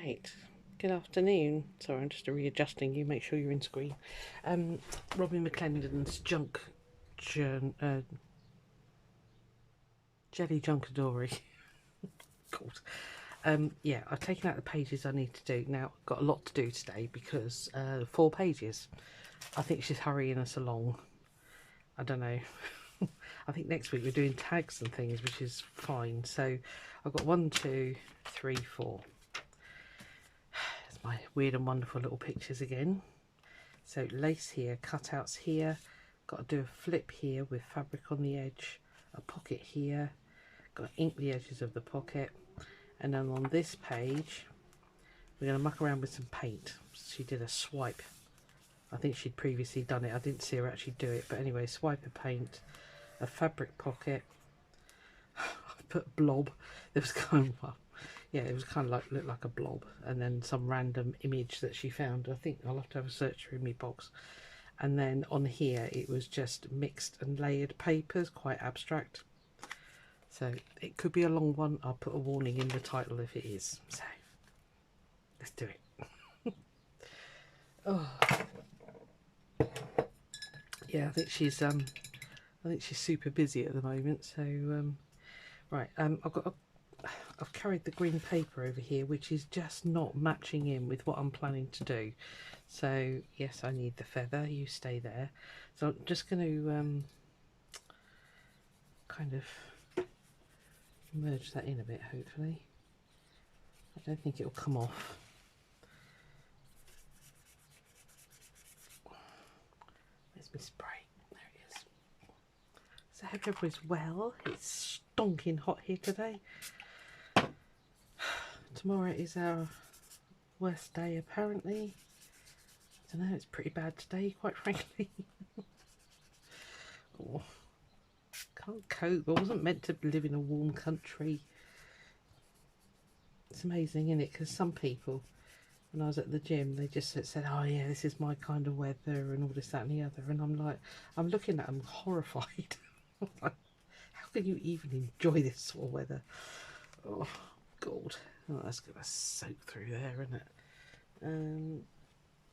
Right, good afternoon. Sorry, I'm just readjusting you, make sure you're in screen. Robyn McClendon's Jelly Junkadori. God. Yeah, I've taken out the pages I need to do. Now, I've got a lot to do today because 4 pages. I think she's hurrying us along. I don't know. I think next week we're doing tags and things, which is fine. So I've got 1, 2, 3, 4. My weird and wonderful little pictures again. So lace here, cutouts here, got to do a flip here with fabric on the edge, a pocket here, got to ink the edges of the pocket, and then on this page we're going to muck around with some paint. She did a swipe. I think she'd previously done it. I didn't see her actually do it, but anyway, swipe of paint, a fabric pocket. I put blob. There was kind of, well, yeah, it was kind of like, looked like a blob, and then some random image that she found. I think I'll have to have a search through my box. And then on here it was just mixed and layered papers, quite abstract. So it could be a long one. I'll put a warning in the title if it is. So let's do it. Oh yeah, I think she's super busy at the moment. So right, I've carried the green paper over here, which is just not matching in with what I'm planning to do. So yes, I need the feather. You stay there. So I'm just going to kind of merge that in a bit, hopefully. I don't think it'll come off. Where's my spray? There it is. So I hope everybody's well. It's stonking hot here today. Tomorrow is our worst day apparently. I don't know, it's pretty bad today, quite frankly. Oh, can't cope. I wasn't meant to live in a warm country. It's amazing, isn't it? Because some people, when I was at the gym, they just said, oh yeah, this is my kind of weather and all this, that and the other. And I'm like, I'm looking at them horrified. Like, how can you even enjoy this sort of weather? Oh, God. Oh, that's going to soak through there, isn't it?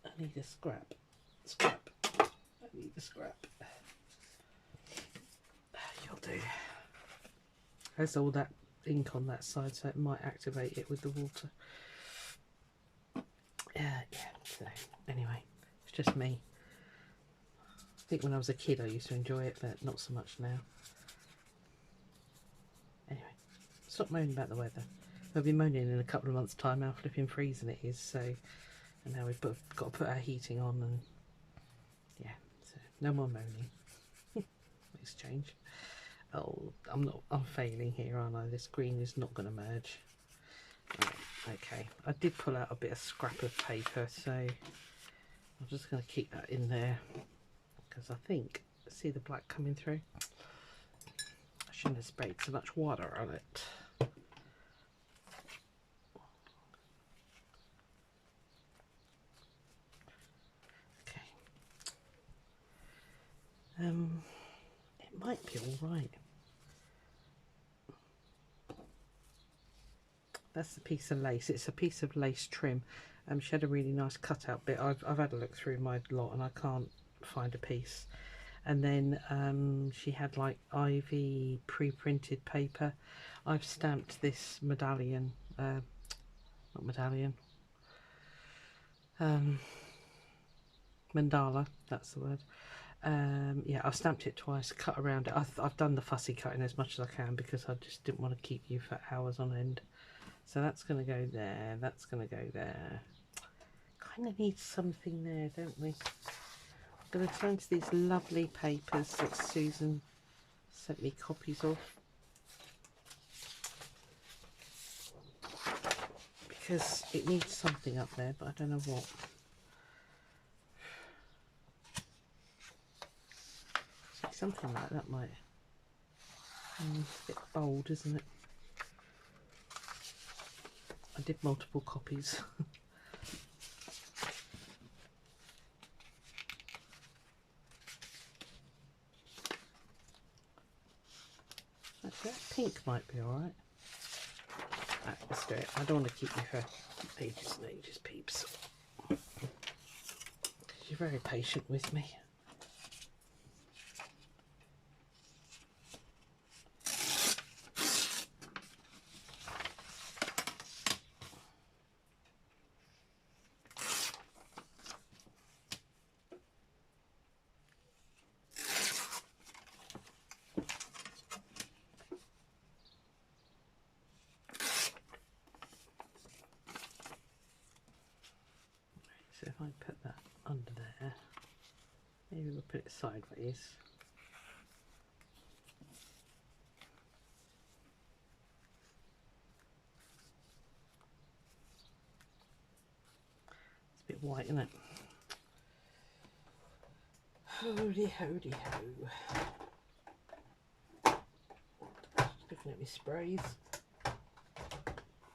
I need a scrap. I need a scrap. You'll do. There's all that ink on that side, so it might activate it with the water. Yeah, so anyway, it's just me. I think when I was a kid I used to enjoy it, but not so much now. Anyway, stop moaning about the weather. I'll be moaning in a couple of months' time how flipping freezing it is, so, and now we've got to put our heating on, and yeah, so no more moaning. Let's change. Oh, I'm failing here, aren't I? This green is not going to merge. Right, okay, I did pull out a bit of scrap of paper, so I'm just going to keep that in there because I think, see the black coming through? I shouldn't have sprayed so much water on it. Okay. It might be all right. That's the piece of lace. It's a piece of lace trim. She had a really nice cutout bit. I've had a look through my lot and I can't find a piece. And then she had like ivy pre-printed paper. I've stamped this medallion, not medallion, mandala, that's the word. Yeah, I've stamped it twice, cut around it. I've done the fussy cutting as much as I can because I just didn't want to keep you for hours on end. So that's going to go there, that's going to go there. Kind of need something there, don't we? I'm going to turn to these lovely papers that Susan sent me copies of. Because it needs something up there, but I don't know what. Something like that might. It's a bit bold, isn't it? I did multiple copies. Actually, that pink might be alright. Right, let's do it. I don't want to keep you for ages and ages, peeps. You're very patient with me. So if I put that under there, maybe we'll put it sideways. It's a bit white, isn't it? Hody, hody, ho. Just looking at my sprays.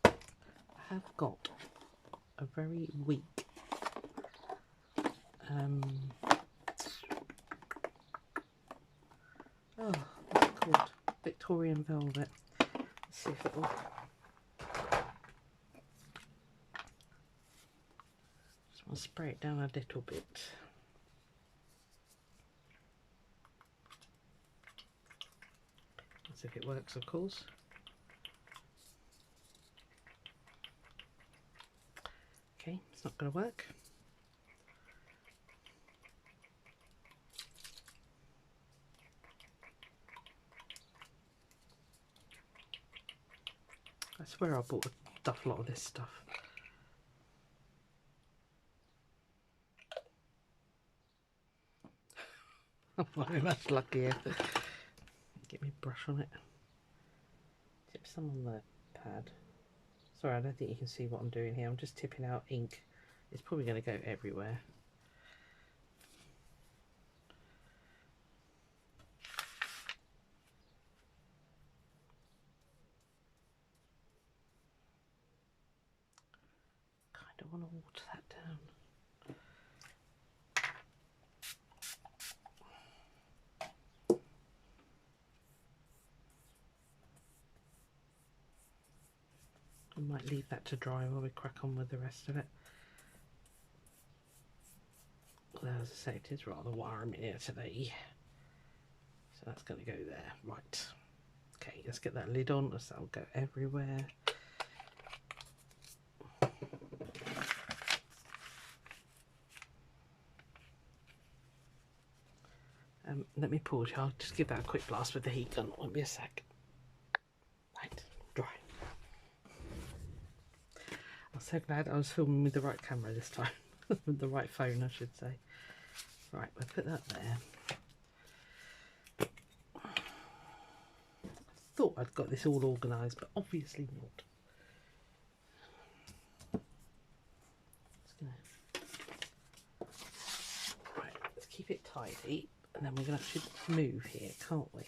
I have got a very weak oh, what's it called? Victorian velvet. Let's see if it will. Just want to spray it down a little bit. Let's see if it works, of course. Okay, it's not going to work. I swear I bought a duff lot of this stuff. I'm very much luckier. Get me brush on it. Tip some on the pad. Sorry, I don't think you can see what I'm doing here. I'm just tipping out ink. It's probably going to go everywhere. Kind of want to water that down. I might leave that to dry while we crack on with the rest of it. Well, as I say, it is rather warm in here today. So that's going to go there. Right. Okay, let's get that lid on, so that'll go everywhere. Let me pause you. I'll just give that a quick blast with the heat gun. Won't be a sec. Right, dry. I'm so glad I was filming with the right camera this time. With the right phone, I should say. Right, we'll put that there. I thought I'd got this all organised, but obviously not. Right, let's keep it tidy, and then we're going to actually move here, can't we?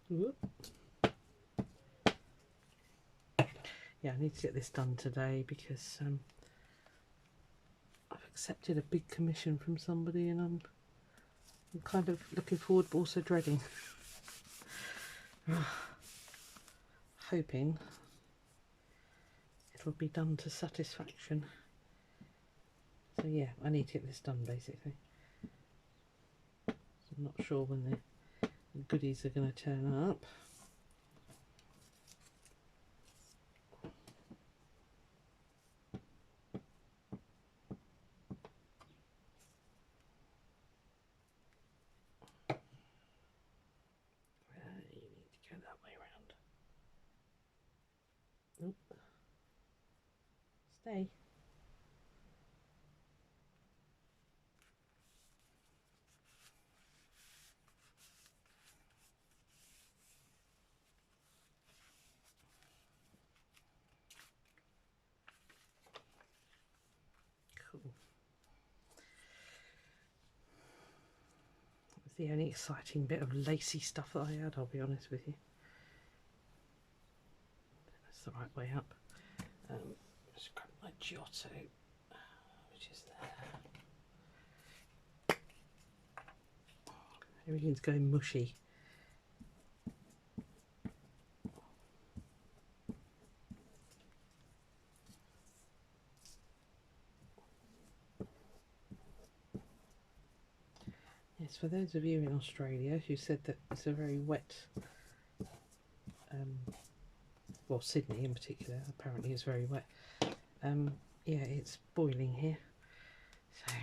Whoop. Yeah, I need to get this done today because I've accepted a big commission from somebody, and I'm kind of looking forward but also dreading. Hoping it'll be done to satisfaction. So yeah, I need to get this done basically. So I'm not sure when the goodies are going to turn up. You need to go that way around. Nope. Stay. Cool. That's the only exciting bit of lacy stuff that I had, I'll be honest with you. That's the right way up. Just grab my Giotto, which is there. Everything's going mushy. Yes, for those of you in Australia who said that it's a very wet, well, Sydney in particular apparently is very wet. Yeah, it's boiling here. So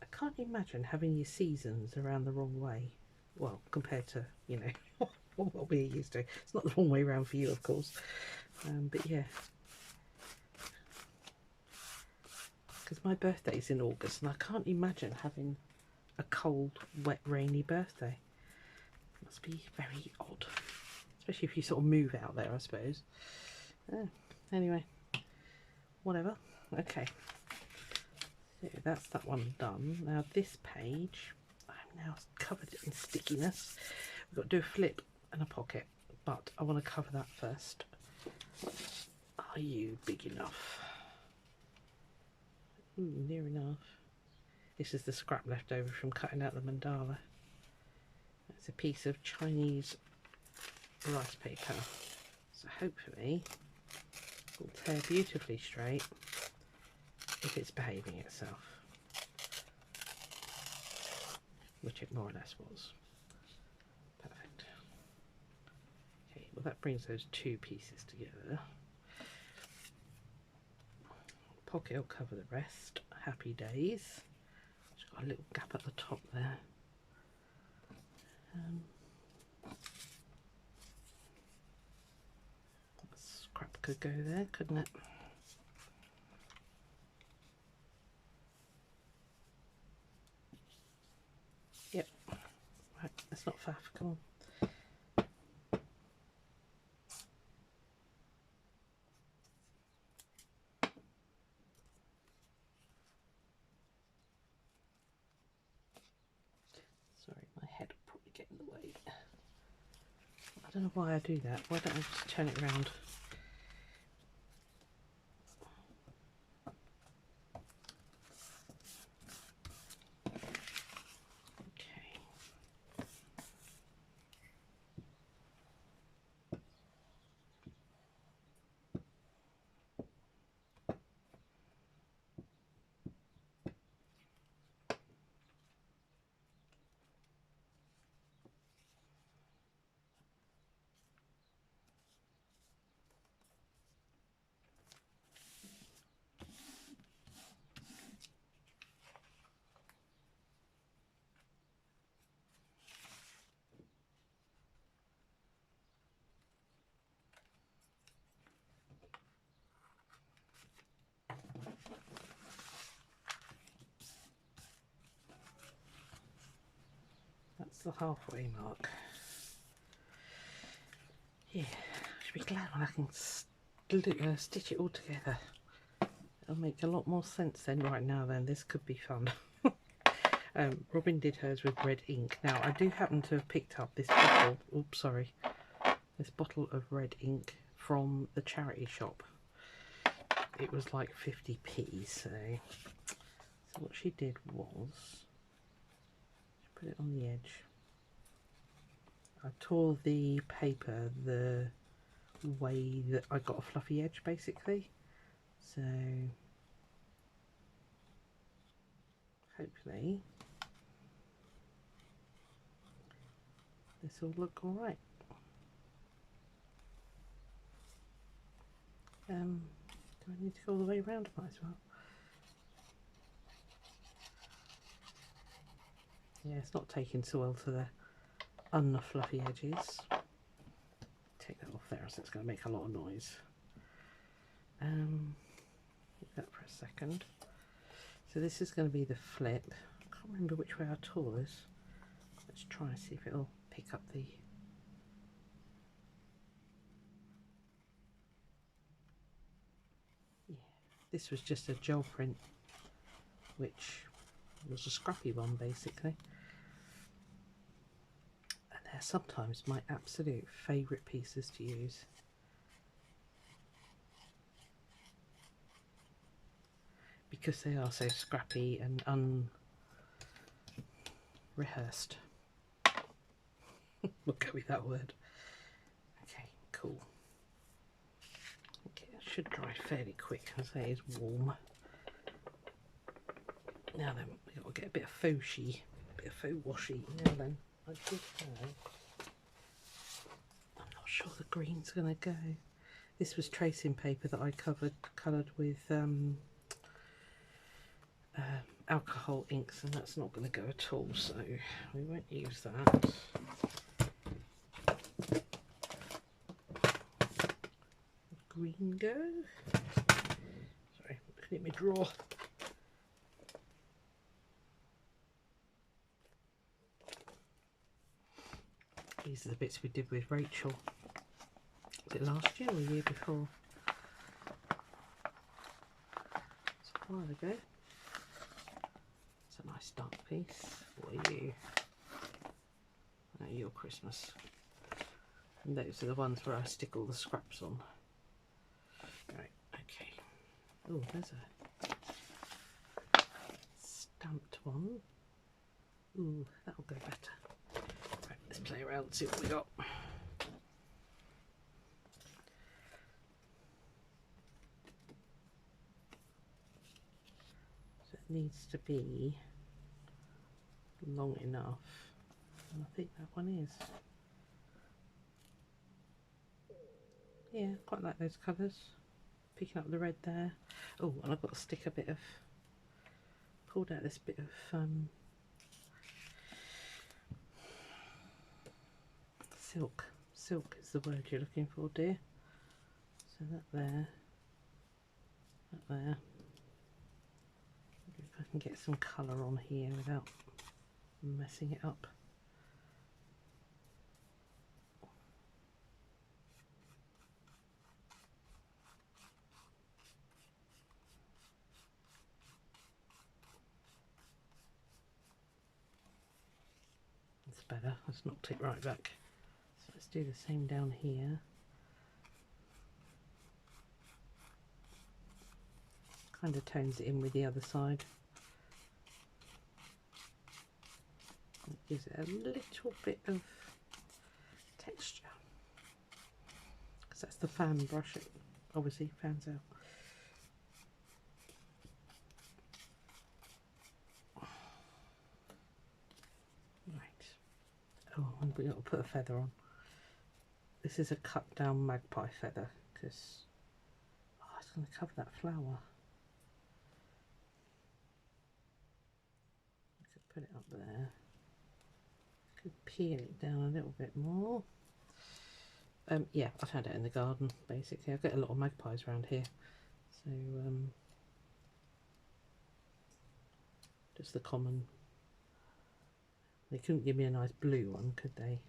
I can't imagine having your seasons around the wrong way. Well, compared to, you know, what we're used to. It's not the wrong way around for you, of course. But yeah. Because my birthday's in August and I can't imagine having a cold, wet, rainy birthday. It must be very odd. Especially if you sort of move out there, I suppose. Anyway, whatever. Okay. So that's that one done. Now this page, I'm now covered in stickiness. We've got to do a flip and a pocket, but I want to cover that first. Are you big enough? Near enough. This is the scrap left over from cutting out the mandala. It's a piece of Chinese rice paper. So hopefully it will tear beautifully straight if it's behaving itself. Which it more or less was. Perfect. Okay, well that brings those two pieces together. Pocket will cover the rest. Happy days. It's got a little gap at the top there. Scrap could go there, couldn't it? Yep. Right, that's not faff, come on. Sorry, my head will probably get in the way. I don't know why I do that. Why don't I just turn it around? That's the halfway mark. Yeah, I should be glad when I can stitch it all together. It'll make a lot more sense then. Right now then, this could be fun. Robyn did hers with red ink. Now I do happen to have picked up this bottle, oops sorry, this bottle of red ink from the charity shop. It was like 50p, so what she did was, she put it on the edge. I tore the paper the way that I got a fluffy edge basically, so hopefully this will look alright. Do I need to go all the way around? Might as well. Yeah, it's not taking so well to the unfluffy edges. Take that off there, so it's going to make a lot of noise. Leave that for a second. So this is going to be the flip. I can't remember which way I tore this. Let's try and see if it'll pick up the... Yeah, this was just a gel print, which was a scrappy one basically. And they're sometimes my absolute favourite pieces to use. Because they are so scrappy and rehearsed. We'll go with that word. Okay, cool. Okay, it should dry fairly quick, as I say it's warm. Now then, we've got to get a bit of faux-y, a bit of faux washy. Now then, I did have, I'm not sure the green's going to go. This was tracing paper that I coloured with alcohol inks, and that's not going to go at all, so we won't use that. Green go. Sorry, looking at my drawer. These are the bits we did with Rachel. Was it last year or the year before? It's a while ago. It's a nice dark piece. What are you? Oh, your Christmas. And those are the ones where I stick all the scraps on. Right, okay. Oh, there's a stamped one. Ooh, that'll go better. Right, let's play around and see what we got. So it needs to be long enough. And I think that one is. Yeah, quite like those colours. Picking up the red there. Oh, and I've got to stick a bit of, pulled out this bit of silk. Silk is the word you're looking for, dear. So that there, that there. Maybe if I can get some colour on here without messing it up. That's better. Let's knock it right back. So let's do the same down here. Kind of tones it in with the other side. It gives it a little bit of texture. Because that's the fan brush. It obviously fans out. Oh, and we've got to put a feather on. This is a cut down magpie feather because it's going to cover that flower. I could put it up there. Could peel it down a little bit more. Yeah, I found it in the garden basically. I've got a lot of magpies around here, so just the common. They couldn't give me a nice blue one, could they?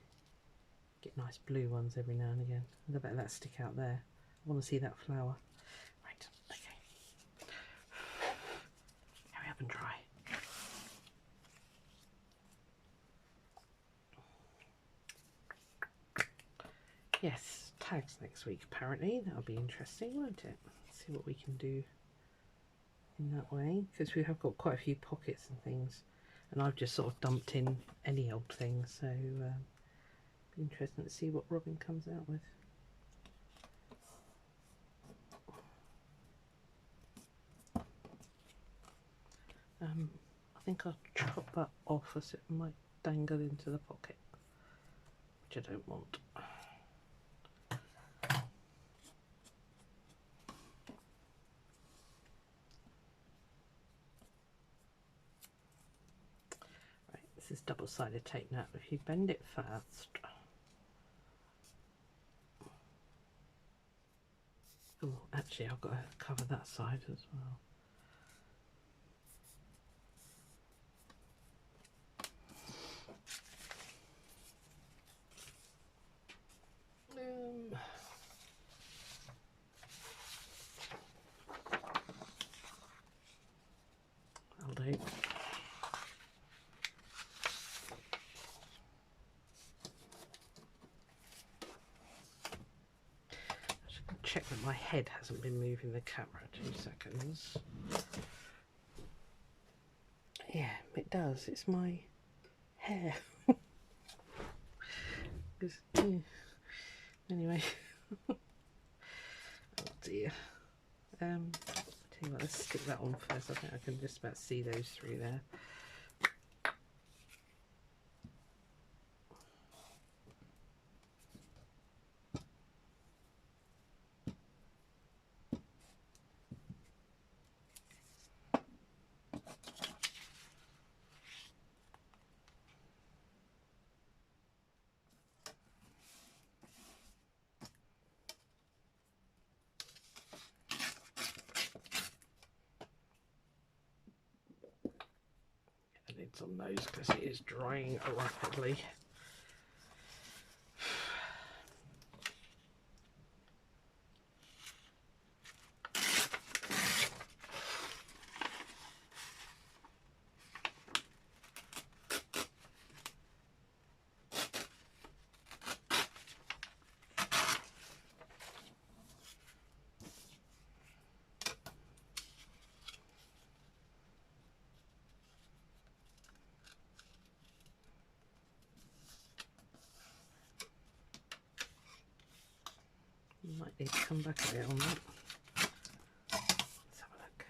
Get nice blue ones every now and again. I'll let that stick out there. I want to see that flower. Right, okay. Hurry up and dry. Yes, tags next week apparently. That'll be interesting, won't it? Let's see what we can do in that way. Because we have got quite a few pockets and things. And I've just sort of dumped in any old thing, so be interesting to see what Robyn comes out with. I think I'll chop that off as it might dangle into the pocket, which I don't want. This is double-sided tape now. If you bend it fast, oh, actually I've got to cover that side as well. I'll do. Check that my head hasn't been moving the camera. 2 seconds. Yeah, it does. It's my hair. Anyway. Oh dear. Tell you what, let's stick that on first. I think I can just about see those through there. It's on those because it is drying rapidly. You might need to come back a bit on that. Let's have a look.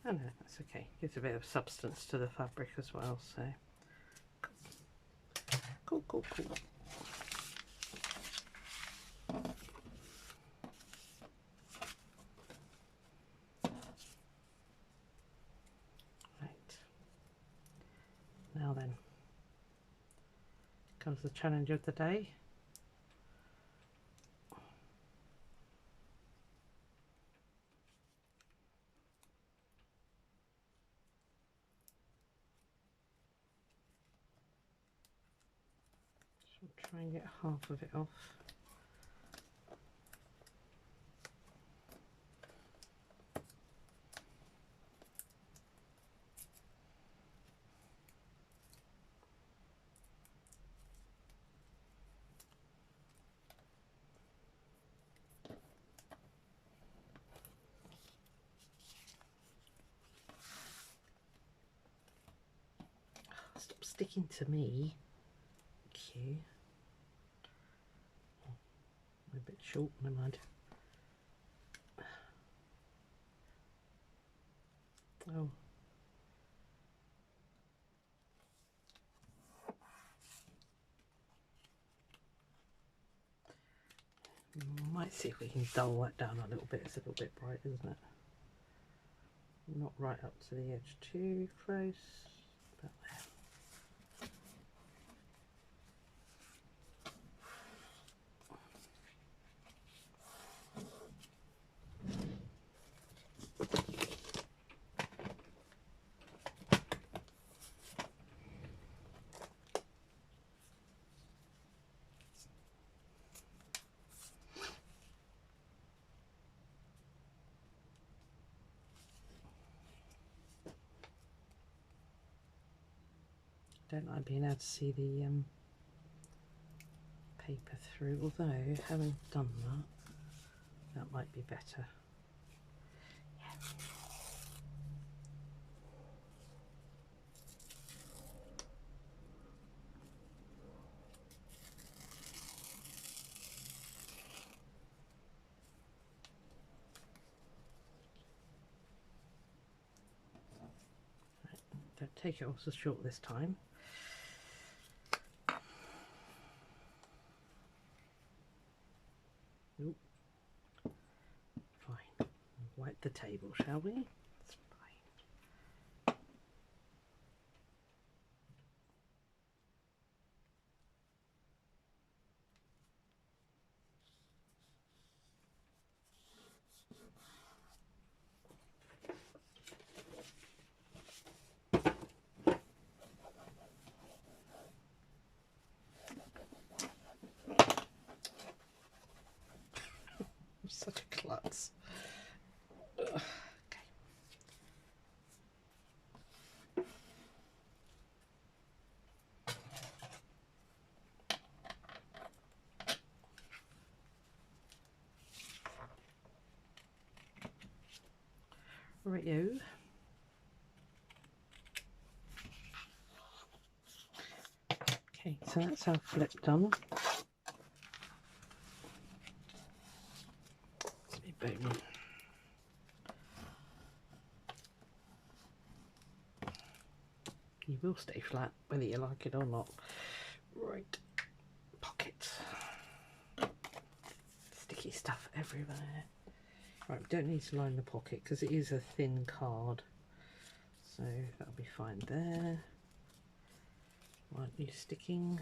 Oh no, that's okay. Gives a bit of substance to the fabric as well, so cool, cool, cool. Right. Now then, comes the challenge of the day. I'll try and get half of it off. Stop sticking to me. Thank you. A bit short, never mind. Oh. Might see if we can dull that down a little bit. It's a little bit bright, isn't it? Not right up to the edge too close. About there. Don't like being able to see the paper through, although having done that, that might be better. Yeah. Right, don't take it off so short this time. Nope. Fine. Wipe the table, shall we? It's fine. I'm such a klutz. Ugh. Okay. Rightio. Okay, so that's our flip done. Boom. You will stay flat whether you like it or not. Right, pockets. Sticky stuff everywhere. Right, we don't need to line the pocket because it is a thin card. So that'll be fine there. Right, you sticking.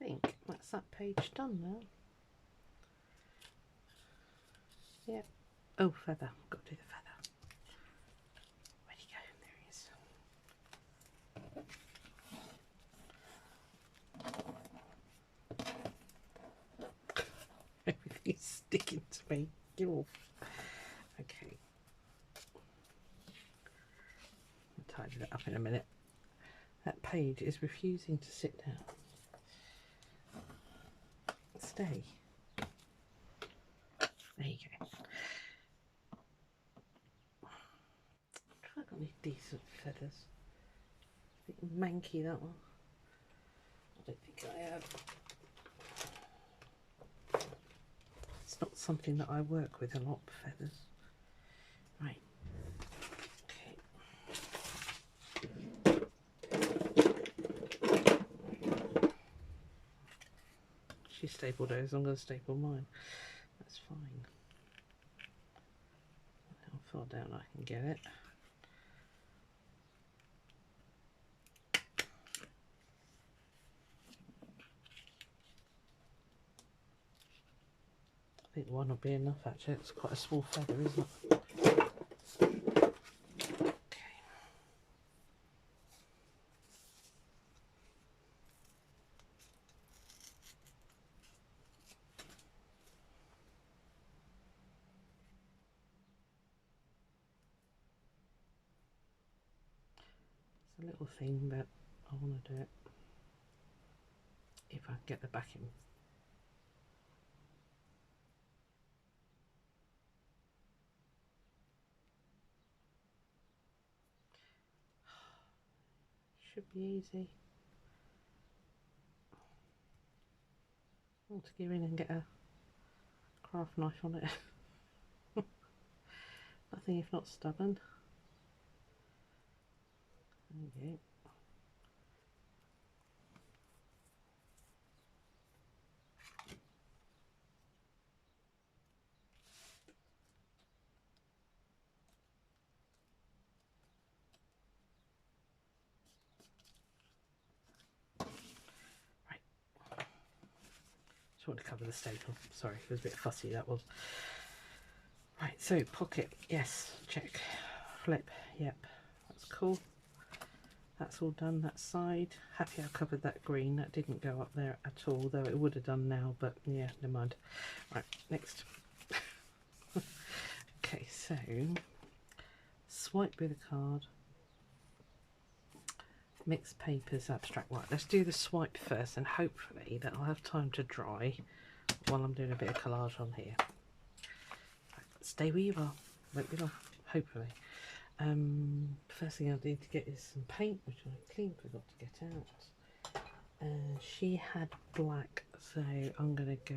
I think that's that page done now. Yeah. Oh, feather. Got to do the feather. Where'd he go? There he is. Everything's sticking to me. Get off. Okay. I'll tidy that up in a minute. That page is refusing to sit down. Stay. There you go. Have I got any decent feathers? A bit manky, that one. I don't think I have. It's not something that I work with a lot, feathers. Right. Okay. She stapled hers, I'm going to staple mine. That's fine. How far down I can get it. I think one will be enough actually, it's quite a small feather, isn't it? Okay. It's a little thing, but I want to do it if I can get the backing. Should be easy. I want to go in and get a craft knife on it. Nothing if not stubborn. There you go. Just want to cover the staple. Sorry, it was a bit fussy, that was. Right, so pocket, yes, check. Flip, yep, that's cool. That's all done, that side. Happy I covered that green, that didn't go up there at all, though it would have done now, but yeah, never mind. Right, next. Okay, so swipe with a card. Mixed papers, abstract. Right, let's do the swipe first, and hopefully that'll have time to dry while I'm doing a bit of collage on here. Right, stay where you are, won't be long, hopefully. First thing I need to get is some paint, which I clean forgot to get out. She had black, so I'm gonna go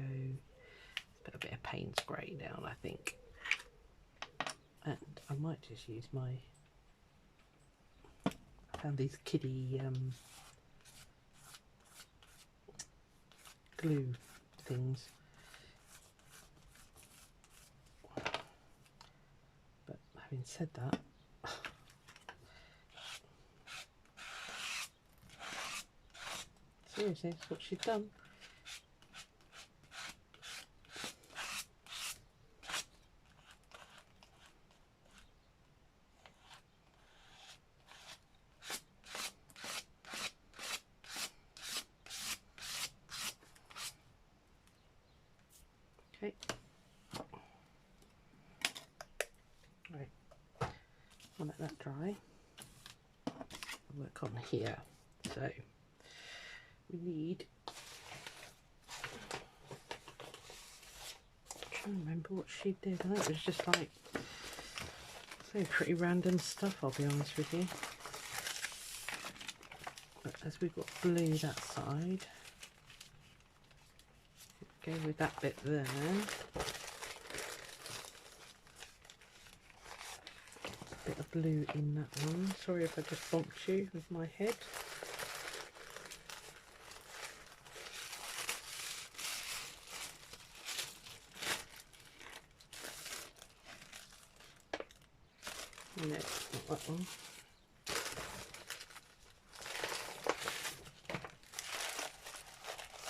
put a bit of Payne's grey down, I think, and I might just use my. I found these kiddie glue things, but having said that, seriously, that's what she's done. I'll let that dry. I'll work on here. So we need, I'm trying to remember what she did. I think it was just like, so pretty random stuff, I'll be honest with you. But as we've got blue that side, go with that bit there. A bit of blue in that one. Sorry if I just bumped you with my head. No, not that one.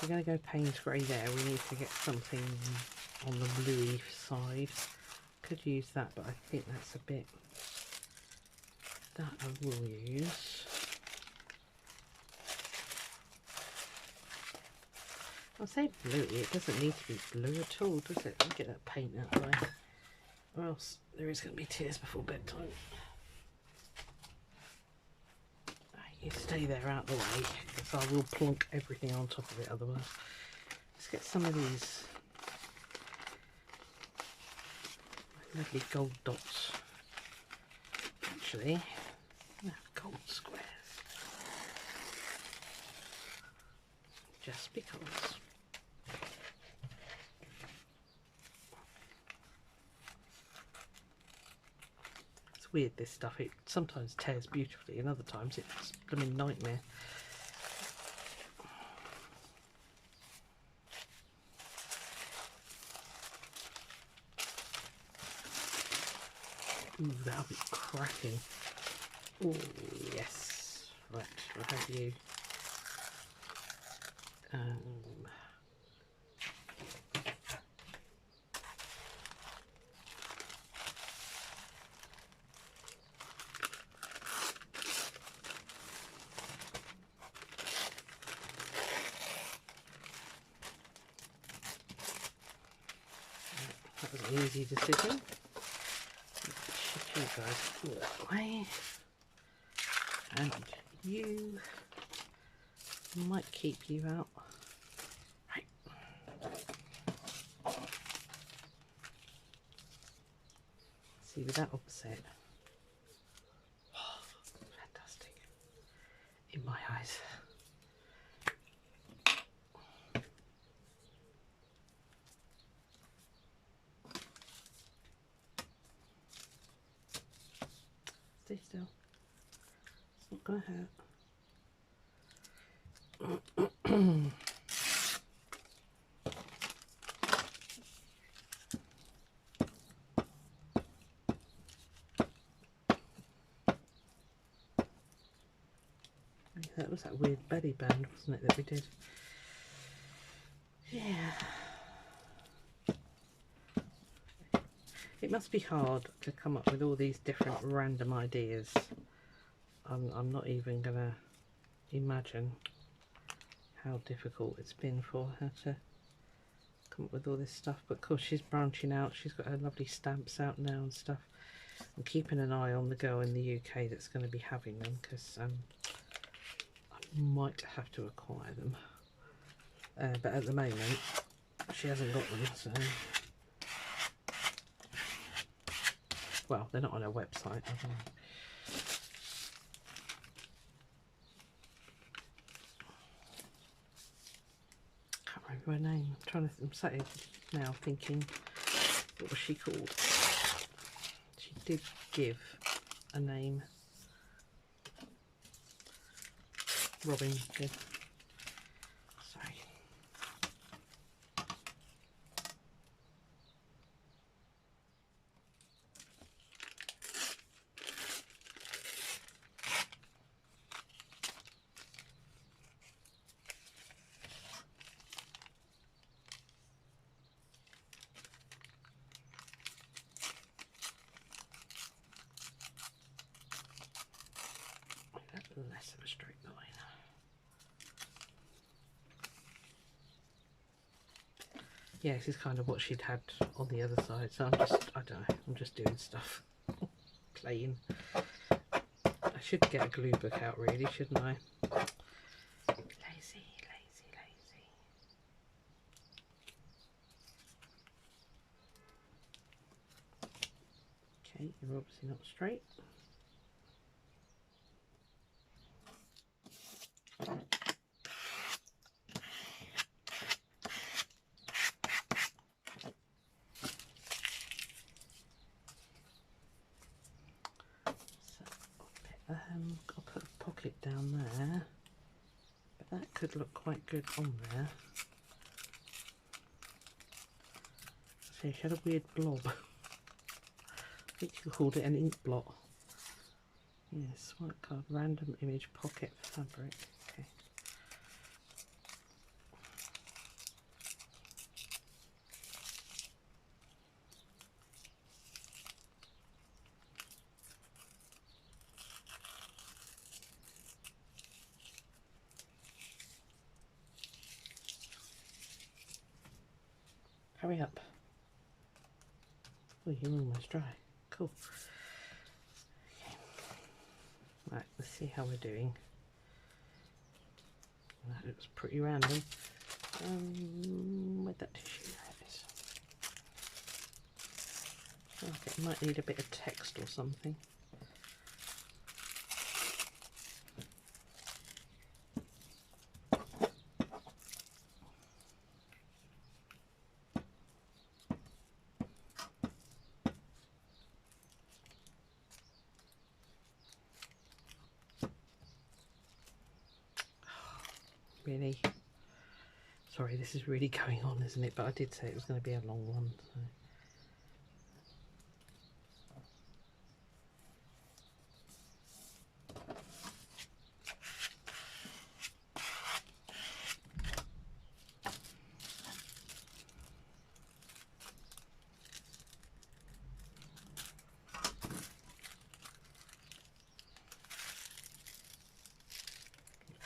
We're going to go Payne's Grey there. We need to get something on the bluey side. Could use that, but I think that's a bit, that I will use. I'll say bluey, it doesn't need to be blue at all, does it? Let me get that paint out of the way, or else there is going to be tears before bedtime. You stay there out of the way, because I will plonk everything on top of it otherwise. Let's get some of these lovely gold dots. Actually, gold squares. Just because. It's weird, this stuff. It sometimes tears beautifully and other times it's a blooming nightmare. Ooh, that'll be cracking. Oh yes. Right, I'll have you. That was an easy decision. Shift you guys that way, and you might keep you out. Right. See with that opposite. Oh, fantastic. In my eyes. Stay still. It's not going to hurt. That was that weird belly band, wasn't it, that we did? Yeah. It must be hard to come up with all these different random ideas. I'm not even going to imagine how difficult it's been for her to come up with all this stuff. But of course she's branching out. She's got her lovely stamps out now and stuff. I'm keeping an eye on the girl in the UK that's going to be having them, because I might have to acquire them. But at the moment she hasn't got them, so... Well, they're not on her website, I don't know. Can't remember her name. I'm sat here now thinking, what was she called? She did give a name. Robyn did. Sorry. Less of a straight line. Yeah, this is kind of what she'd had on the other side, so I don't know, I'm just doing stuff. plain. I should get a glue book out really, shouldn't I? Lazy, lazy, lazy. Okay, you're obviously not straight. I'll put a pocket down there, but that could look quite good on there. So she had a weird blob. I think you called it an ink blot. Yes, white card, random image pocket fabric. Okay. Hurry up. Oh, you're almost dry. Cool. Okay. Right, let's see how we're doing. That looks pretty random. Where'd that tissue? There it is. Okay, it might need a bit of text or something. Really? Sorry, this is really going on, isn't it? But I did say it was going to be a long one. So.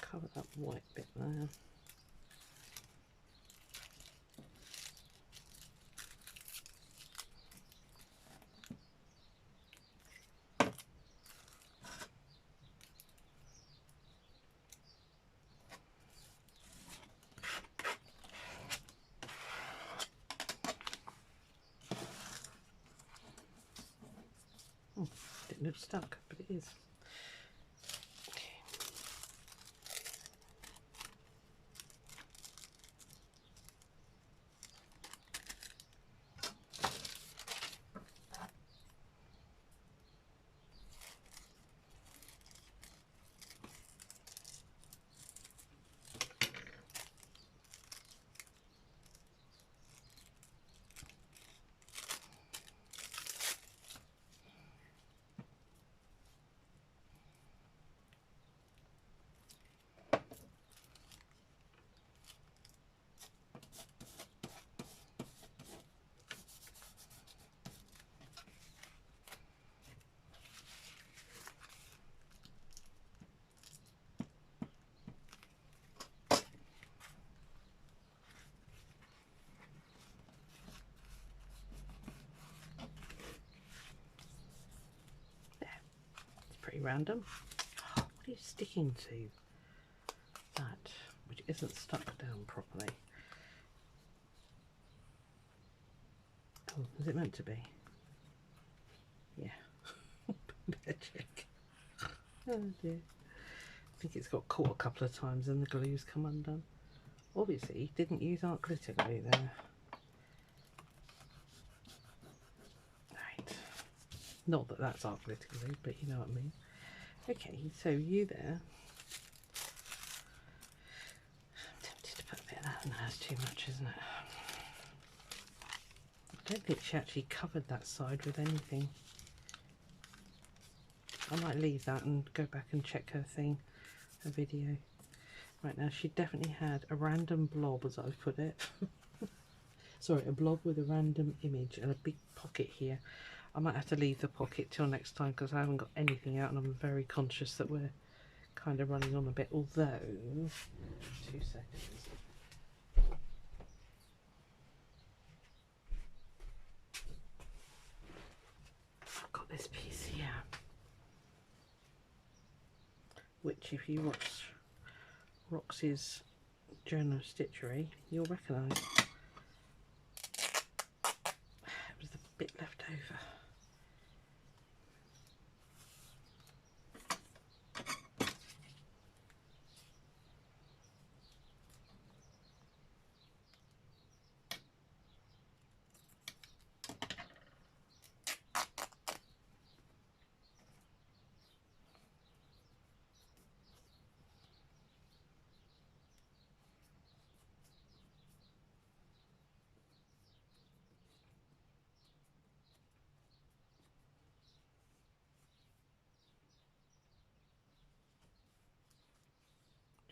Cover that white bit there. Oh, didn't look stuck, but it is. Random. Oh, what are you sticking to? That which isn't stuck down properly. Oh, is it meant to be? Yeah. Better check. Oh dear. I think it's got caught a couple of times and the glue's come undone. Obviously, didn't use art glitter glue there. Right. Not that that's art glitter glue, but you know what I mean. Okay, so you there. I'm tempted to put a bit of that in there. That's too much, isn't it? I don't think she actually covered that side with anything. I might leave that and go back and check her thing, her video. Right, now she definitely had a random blob, as I've put it. Sorry, a blob with a random image and a big pocket here. I might have to leave the pocket till next time because I haven't got anything out and I'm very conscious that we're kind of running on a bit, although 2 seconds. I've got this piece here. which if you watch Roxy's Journal of Stitchery, you'll recognise. It was the bit left over.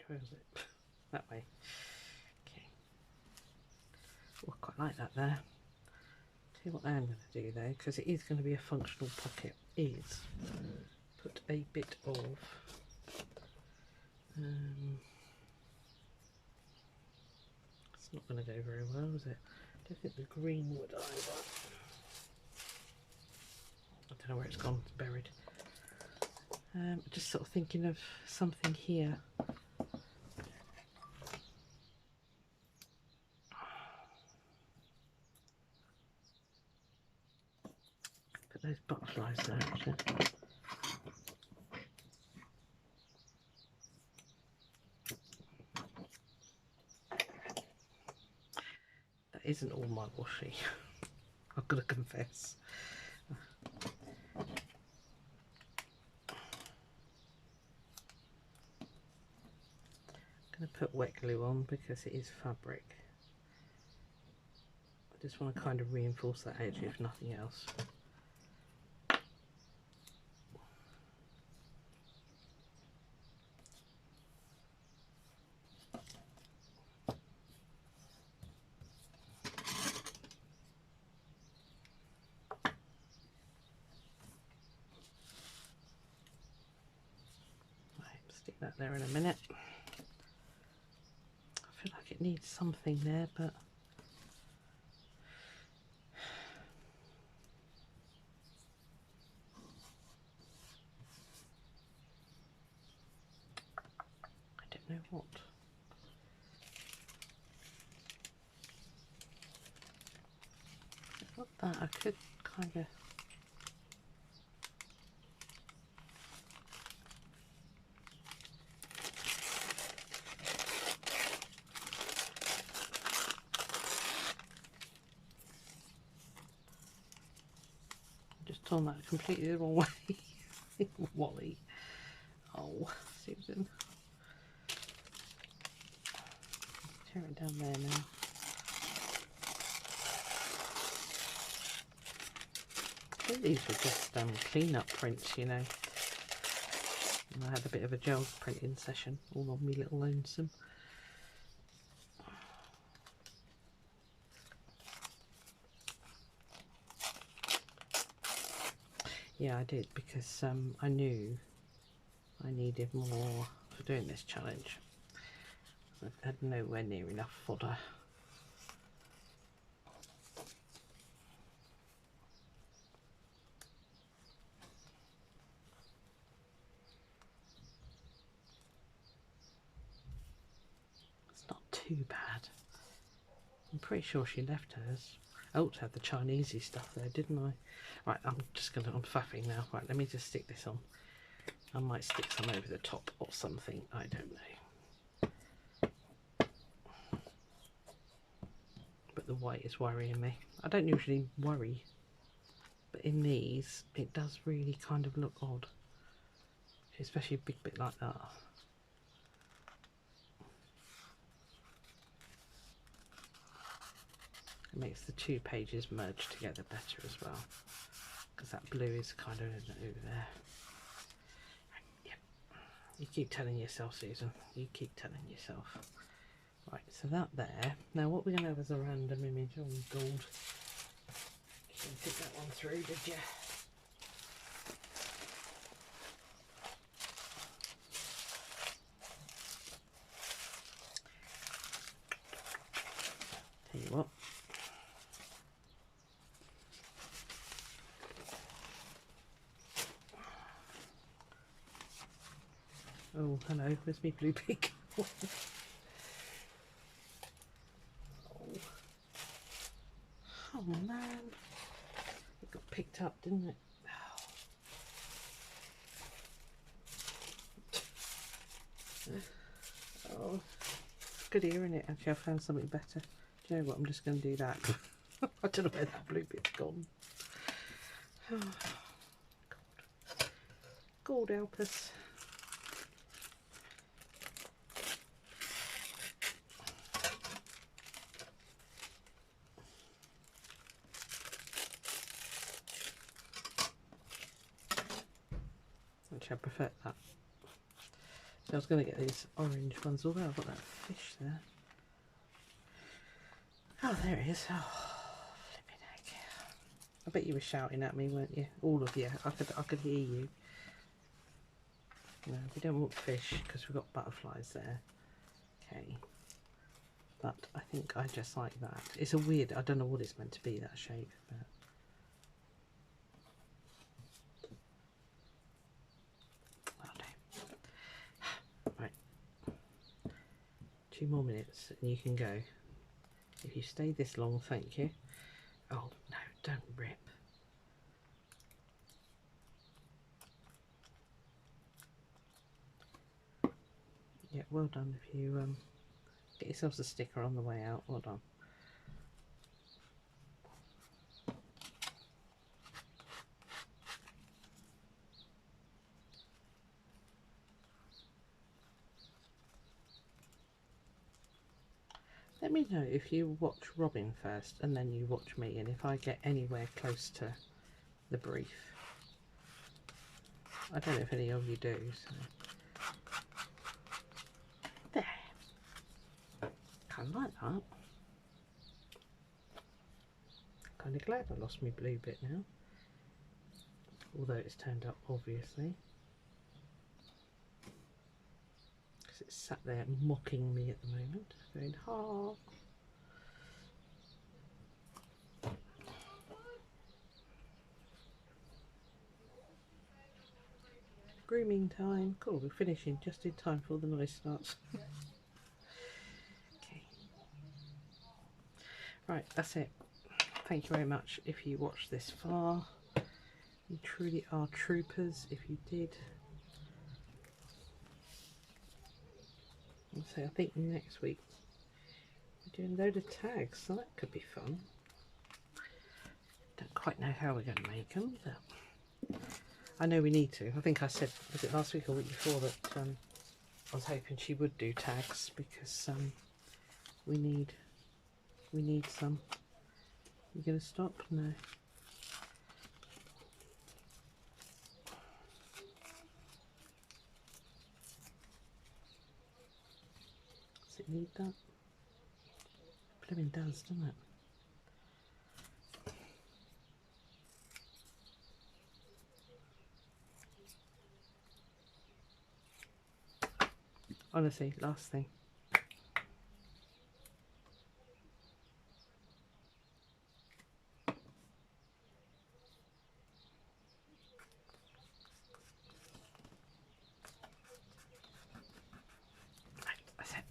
Where is it? That way. Okay. Oh, I quite like that there. Tell you what I'm going to do though, because it is going to be a functional pocket, is put a bit of it's not going to go very well, is it? I don't think the green would either. I don't know where it's gone, it's buried. Just sort of thinking of something here. Put those butterflies there actually. That isn't all my washi. I've got to confess. I'm going to put wet glue on because it is fabric. I just want to kind of reinforce that edge if nothing else. Stick that there in a minute. I feel like it needs something there, but I don't know what. Not that, I could kind of. Just torn that completely the wrong way. Wally. Oh, Susan. Tear it down there now. I think these were just clean-up prints, you know. And I had a bit of a gel printing session all on me little lonesome. Yeah, I did because I knew I needed more for doing this challenge. I had nowhere near enough fodder. It's not too bad. I'm pretty sure she left hers. I ought to have the Chinesey stuff there, didn't I? Right, I'm faffing now. Right, let me just stick this on. I might stick some over the top or something, I don't know. But the white is worrying me. I don't usually worry, but in these, it does really kind of look odd. Especially a big bit like that. It makes the two pages merge together better as well, because that blue is kind of over there. Yep. You keep telling yourself, Susan. You keep telling yourself. Right, so that there. Now what we're going to have is a random image. Oh God. You didn't think that one through, did you? Tell you what. Oh, hello, where's my blue pig? Oh. Oh man, it got picked up, didn't it? Oh, it's good hearing it. Actually, I found something better. Do you know what? I'm just going to do that. I don't know where that blue bit's gone. Oh, God. God help us. Actually, I prefer that. So I was going to get these orange ones, although I've got that fish there. Oh, there it is. Oh, flipping heck. I bet you were shouting at me, weren't you? All of you. I could hear you. No, we don't want fish because we've got butterflies there. Okay. But I think I just like that. It's a weird, I don't know what it's meant to be, that shape. But right, 2 more minutes and you can go. If you stay this long, thank you. Oh no, don't rip. Yeah, well done. If you get yourselves a sticker on the way out, well done. Let me know if you watch Robyn first and then you watch me, and if I get anywhere close to the brief. I don't know if any of you do. So. There. Kind of like that. Kind of glad I lost my blue bit now. Although it's turned up, obviously. Because it's sat there mocking me at the moment. Going, ha. Grooming time. Cool, we're finishing just in time before the noise starts. Okay. Right, that's it. Thank you very much if you watched this far. You truly are troopers if you did. And so I think next week we're doing a load of tags, so that could be fun. Don't quite know how we're going to make them, but I know we need to. I think I said, was it last week or week before, that I was hoping she would do tags because we need some. You going to stop? No. Does it need that? Blooming does, doesn't it? Honestly, last thing. Right, that's it.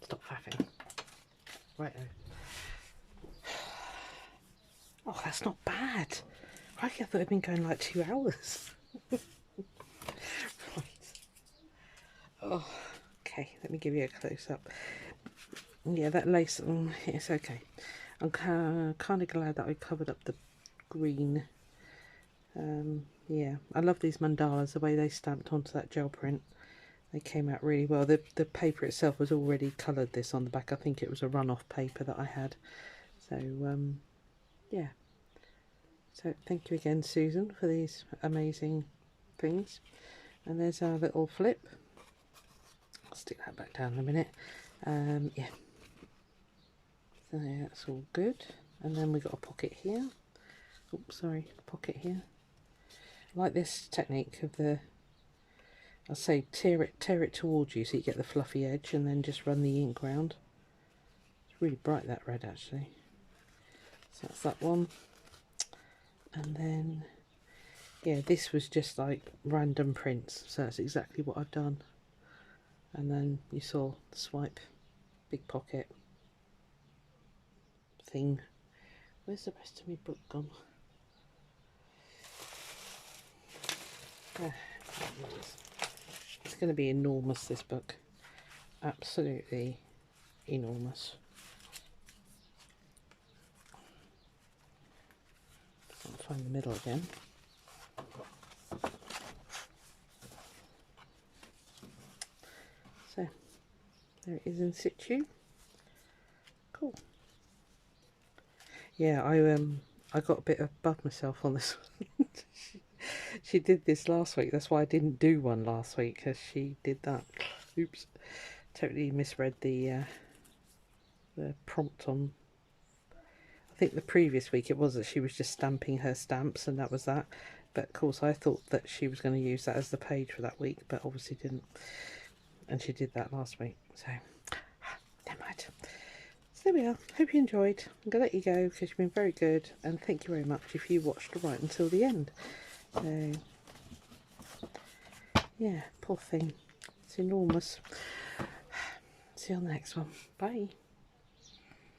Stop faffing. Right. Oh, that's not bad. I thought it'd been going like 2 hours. Right. Oh, okay. Let me give you a close up. Yeah, that lace, it's okay. I'm kind of glad that I covered up the green. Yeah, I love these mandalas, the way they stamped onto that gel print. They came out really well. The paper itself was already coloured this on the back. I think it was a run-off paper that I had. So, yeah. So thank you again, Susan, for these amazing things. And there's our little flip. I'll stick that back down in a minute. Yeah. So that's all good. And then we've got a pocket here. Oops, sorry, a pocket here. I like this technique of the, I'll say tear it towards you so you get the fluffy edge, and then just run the ink round. It's really bright, that red, actually. So that's that one. And then yeah, this was just like random prints, so that's exactly what I've done. And then you saw the swipe, big pocket thing. Where's the rest of my book gone? It's going to be enormous, this book. Absolutely enormous. I'll find the middle again. So there it is in situ. Cool. Yeah, I got a bit above myself on this one. She did this last week. That's why I didn't do one last week, because she did that. Oops, totally misread the prompt on. I think the previous week it was that she was just stamping her stamps, and that was that. But of course I thought that she was going to use that as the page for that week, but obviously didn't. And she did that last week. So, never mind. So there we are. Hope you enjoyed. I'm going to let you go because you've been very good. And thank you very much if you watched right until the end. So, yeah, poor thing. It's enormous. See you on the next one. Bye.